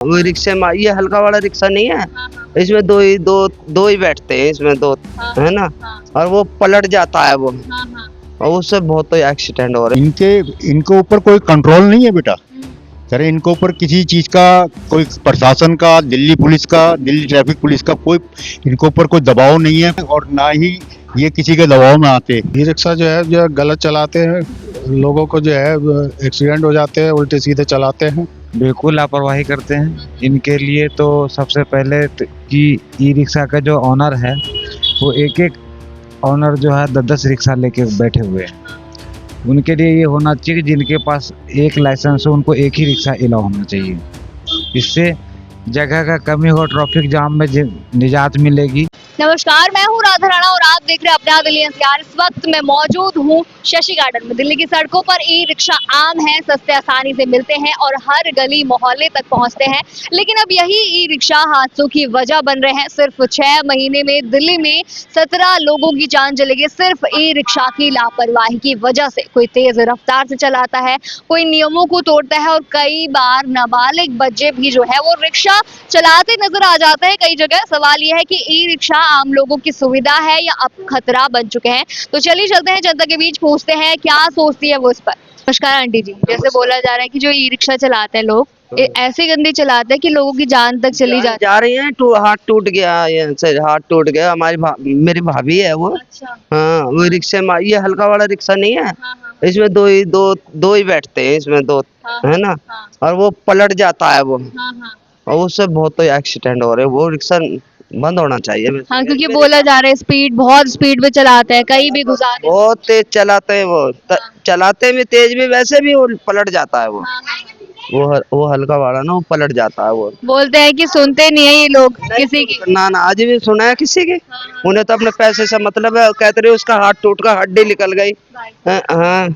वो रिक्शे में ये हल्का वाला रिक्शा नहीं है। हाँ, हाँ, इसमें दो ही बैठते हैं, इसमें दो हाँ, है ना। हाँ, और वो पलट जाता है वो, हाँ, हाँ। और उससे बहुत एक्सीडेंट हो रहे इनके ऊपर कोई कंट्रोल नहीं है बेटा। हम्म, अरे इनके ऊपर किसी चीज का, कोई प्रशासन का, दिल्ली पुलिस का, दिल्ली ट्रैफिक पुलिस का कोई इनके ऊपर कोई दबाव नहीं है, और ना ही ये किसी के दबाव में आते। ई रिक्शा जो है जो गलत चलाते हैं, लोगों को जो है एक्सीडेंट हो जाते हैं, उल्टे सीधे चलाते हैं। बिल्कुल लापरवाही करते हैं। इनके लिए तो सबसे पहले कि ई रिक्शा का जो ऑनर है वो एक एक ऑनर जो है 10-10 रिक्शा लेके बैठे हुए हैं। उनके लिए ये होना चाहिए कि जिनके पास एक लाइसेंस हो उनको एक ही रिक्शा अलाउ होना चाहिए। इससे जगह का कमी हो, ट्रैफिक जाम में निजात मिलेगी। नमस्कार, मैं हूँ राधा राणा और आप देख रहे हैं अपना दिल्ली एनसीआर। इस वक्त मैं मौजूद हूँ शशि गार्डन में। दिल्ली की सड़कों पर ई रिक्शा आम है, सस्ते आसानी से मिलते हैं और हर गली मोहल्ले तक पहुँचते हैं। लेकिन अब यही ई रिक्शा हादसों की वजह बन रहे हैं। सिर्फ 6 महीने में दिल्ली में 17 लोगों की जान चली गई, सिर्फ ई रिक्शा की लापरवाही की वजह से। कोई तेज रफ्तार से चलाता है, कोई नियमों को तोड़ता है और कई बार नाबालिग बच्चे भी जो है वो रिक्शा चलाते नजर आ जाते हैं कई जगह। सवाल यह है कि ई रिक्शा आम लोगों की सुविधा है या अब खतरा बन चुके हैं। तो चलिए चलते हैं, जनता के बीच पूछते हैं क्या सोचती है वो इस पर। नमस्कार आंटी जी, जैसे बोला जा रहा है कि जो ई रिक्शा चलाते हैं लोग ऐसी गंदी चलाते हैं कि लोगों की जान तक चली जाती जा रही हैं। हाथ टूट गया, ये से हाथ टूट गया। मेरी भाभी है वो। है। अच्छा। हाँ, वो रिक्शे में ये हल्का वाला रिक्शा नहीं है। हाँ, हाँ, इसमें दो ही बैठते हैं, इसमें दो हाँ, है ना। हाँ, और वो पलट जाता है वो, हाँ, हाँ, और उससे बहुत एक्सीडेंट हो रहे हैं। वो रिक्शा बंद होना चाहिए वैसे। हाँ, क्योंकि बोला जा रहा है बहुत स्पीड में चलाते हैं, कहीं भी घुसा देते हैं। बहुत तेज चलाते हैं वो, चलाते में तेज भी, वैसे भी वो पलट जाता है वो। हाँ, हाँ। वो हल्का वाला ना, वो पलट जाता है वो। बोलते हैं कि सुनते नहीं है ये लोग किसी की। ना ना, आज भी सुना है किसी की। हाँ, हाँ। उन्हें तो अपने पैसे से मतलब है। कहते रहे उसका हाथ टूट का हड्डी निकल गई। हाँ, हाँ।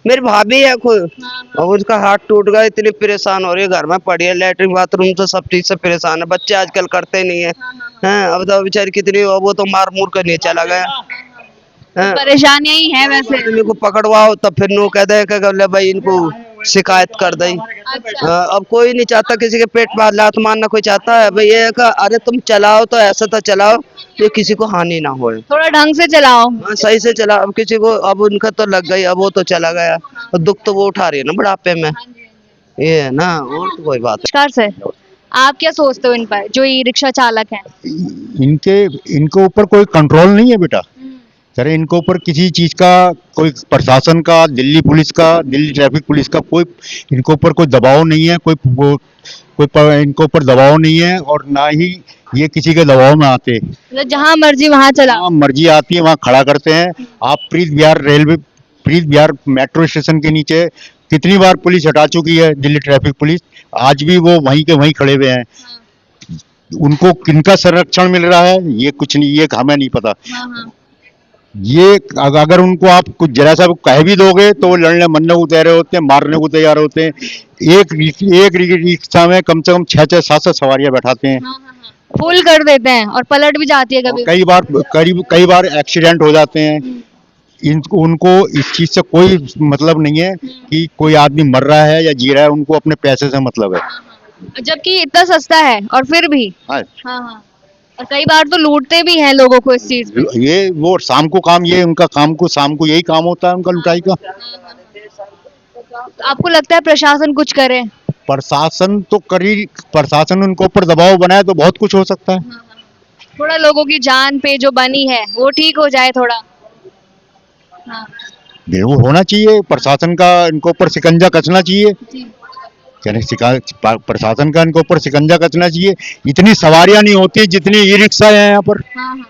मेरी भाभी है खुद, और उसका हाथ टूट गया। इतनी परेशान हो रही है, घर में पड़ी है, लेटरिन बाथरूम तो सब चीज से परेशान है। बच्चे आजकल करते नहीं है। हाँ, अब तो बेचारी कितनी, वो तो मार मुर कर नहीं चला गया। हाँ, परेशानियां ही है वैसे। आदमी को पकड़वाओ तब फिर नो कह दे कि भाई इनको शिकायत कर दई। अच्छा। अब कोई नहीं चाहता किसी के पेट पर लात मारना, कोई चाहता है भाई ये का, अरे तुम चलाओ तो ऐसा तो चलाओ कि किसी को हानि ना हो। थोड़ा ढंग से चलाओ। हाँ, सही से चला। अब किसी को, अब उनका तो लग गई, अब वो तो चला गया। और दुख तो वो उठा रही है ना बुढ़ापे में, ये है ना। और तो कोई बात नमस्कार सर, आप क्या सोचते हो इन पर जो ई रिक्शा चालक हैं? इनके ऊपर कोई कंट्रोल नहीं है बेटा। अरे इनके ऊपर किसी चीज का, कोई प्रशासन का, दिल्ली पुलिस का, दिल्ली ट्रैफिक पुलिस का कोई इनके ऊपर कोई दबाव नहीं है, इनके ऊपर दबाव नहीं है, और ना ही ये किसी के दबाव में आते। मतलब जहाँ मर्जी वहाँ चलाओ। जहाँ मर्जी आती है वहाँ खड़ा करते हैं। आप प्रीत बिहार मेट्रो स्टेशन के नीचे कितनी बार पुलिस हटा चुकी है, दिल्ली ट्रैफिक पुलिस। आज भी वो वहीं के वहीं खड़े हुए हैं। उनको किनका संरक्षण मिल रहा है ये कुछ नहीं, ये हमें नहीं पता। ये अगर उनको आप कुछ जरा सा कह भी दोगे तो वो लड़ने मरने को तैयार होते हैं, मारने को तैयार होते हैं। एक रिक्शा में कम से कम 6-6, 7-7 सवारियां बैठाते हैं। फुल कर देते हैं और पलट भी जाती है कभी। कई बार एक्सीडेंट हो जाते हैं। उनको इस चीज से कोई मतलब नहीं है कि कोई आदमी मर रहा है या जी रहा है, उनको अपने पैसे से मतलब है। जबकि इतना सस्ता है और फिर भी। हाँ, हाँ। और कई बार तो लूटते भी हैं लोगों को इस चीज पे। ये वो शाम को काम, ये उनका शाम को यही काम होता है उनका, लुटाई का। आपको लगता है प्रशासन कुछ करे? प्रशासन उनके ऊपर दबाव बनाए तो बहुत कुछ हो सकता है। थोड़ा लोगों की जान पे जो बनी है वो ठीक हो जाए थोड़ा। हाँ। वो होना चाहिए प्रशासन का, इनके ऊपर शिकंजा कसना चाहिए। यानी प्रशासन का इनके ऊपर शिकंजा कसना चाहिए। इतनी सवारियां नहीं होती जितनी ई रिक्शा है यहाँ पर। हाँ, हाँ।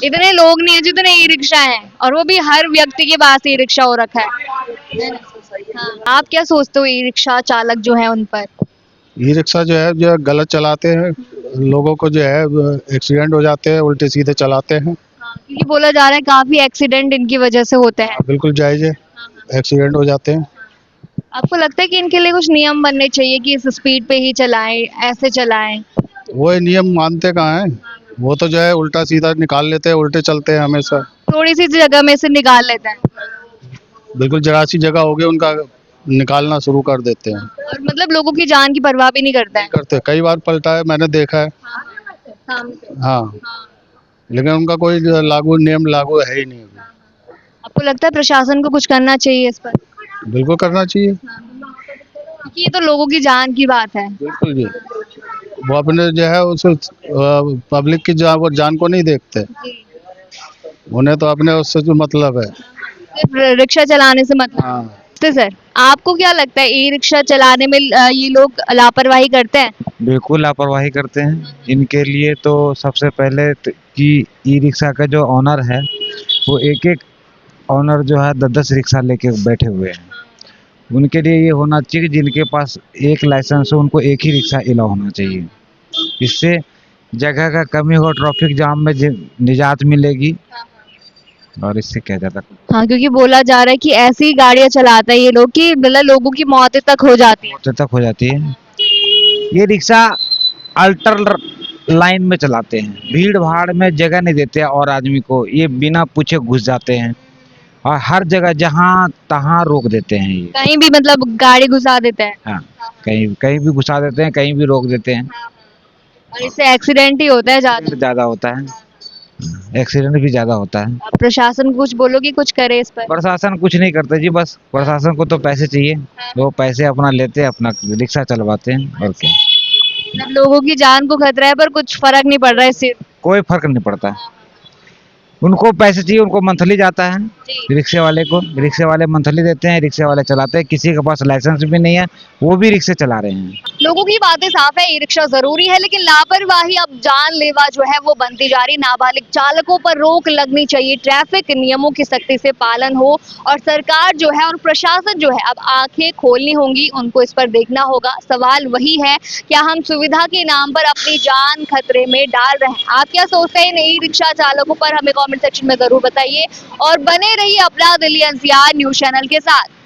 इतने लोग नहीं है जितने ई रिक्शा है, और वो भी हर व्यक्ति के पास ई रिक्शा हो रखा है। हाँ। आप क्या सोचते हो ई रिक्शा चालक जो है उन पर? ई रिक्शा जो है जो गलत चलाते हैं, लोगों को जो है एक्सीडेंट हो जाते हैं, उल्टे सीधे चलाते हैं। हाँ, क्योंकि बोला जा रहा है काफी एक्सीडेंट इनकी वजह से होते हैं। बिल्कुल जायज है, एक्सीडेंट हो जाते हैं। आपको लगता है कि इनके लिए कुछ नियम बनने चाहिए कि इस स्पीड पे ही चलाएं, ऐसे चलाएं? वो नियम मानते कहाँ हैं, वो तो जो है उल्टा सीधा निकाल लेते हैं, उल्टे चलते हैं हमेशा। थोड़ी सी जगह में से निकाल लेते हैं। बिल्कुल जरा सी जगह हो गई उनका, निकालना शुरू कर देते हैं। और मतलब लोगों की जान की परवाह भी नहीं करता है। करते कई बार पलटा है, मैंने देखा है। हाँ, लेकिन उनका कोई नियम लागू है ही नहीं अभी। आपको लगता है प्रशासन को कुछ करना चाहिए इस पर? बिल्कुल करना चाहिए। क्योंकि ये तो लोगों की जान की बात है। बिल्कुल जी, वो अपने जो है उस पब्लिक की जान को नहीं देखते, उन्हें तो अपने उससे जो मतलब है। सिर्फ रिक्शा चलाने से मतलब। हाँ, तो सर, आपको क्या लगता है ई रिक्शा चलाने में ये लोग लापरवाही करते हैं? बिल्कुल लापरवाही करते हैं। इनके लिए तो सबसे पहले कि ई रिक्शा का जो ऑनर है वो एक एक ऑनर जो है 10-10 रिक्शा लेके बैठे हुए हैं। उनके लिए ये होना चाहिए कि जिनके पास एक लाइसेंस हो उनको एक ही रिक्शा अलाउ होना चाहिए। इससे जगह का कमी हो, ट्रैफिक जाम में निजात मिलेगी। और इससे क्या ज़्यादा हाँ, क्योंकि बोला जा रहा है कि ऐसी गाड़ियां चलाते हैं ये लोग कि मतलब लोगों की मौतें तक हो जाती है। मौत तक हो जाती है। ये रिक्शा अल्टर लाइन में चलाते हैं, भीड़ भाड़ में जगह नहीं देते और आदमी को ये बिना पूछे घुस जाते हैं और हर जगह जहाँ तहाँ रोक देते हैं ये। कहीं भी मतलब गाड़ी घुसा देते हैं। हाँ, कहीं कहीं भी घुसा देते हैं, कहीं भी रोक देते हैं। और इससे एक्सीडेंट ही होता है ज्यादा। ज़्यादा होता है, एक्सीडेंट भी ज़्यादा होता है। आप प्रशासन को कुछ बोलो कि कुछ करे इस पर? प्रशासन कुछ नहीं करता जी, बस प्रशासन को तो पैसे चाहिए, वो पैसे अपना लेते हैं, अपना रिक्शा चलवाते हैं और क्या। मतलब लोगों की जान को खतरा है पर कुछ फर्क नहीं पड़ रहा है इससे। कोई फर्क नहीं पड़ता। उनको पैसे चाहिए, उनको मंथली जाता है रिक्शे वाले को, रिक्शे वाले मंथली देते हैं, रिक्शे वाले चलाते हैं। किसी के पास लाइसेंस भी नहीं है, वो भी रिक्शे चला रहे हैं। लोगों की बातें साफ है, ई रिक्शा जरूरी है लेकिन लापरवाही अब जानलेवा जो है वो बनती जा रही। नाबालिग चालकों पर रोक लगनी चाहिए, ट्रैफिक नियमों की सख्ती से पालन हो और सरकार जो है और प्रशासन जो है अब आंखें खोलनी होंगी, उनको इस पर देखना होगा। सवाल वही है, क्या हम सुविधा के नाम पर अपनी जान खतरे में डाल रहे हैं? आप क्या सोचते हैं ई रिक्शा चालकों पर? हमें कमेंट सेक्शन में जरूर बताइए और बने रहिए अपना दिल्ली एनसीआर न्यूज़ चैनल के साथ।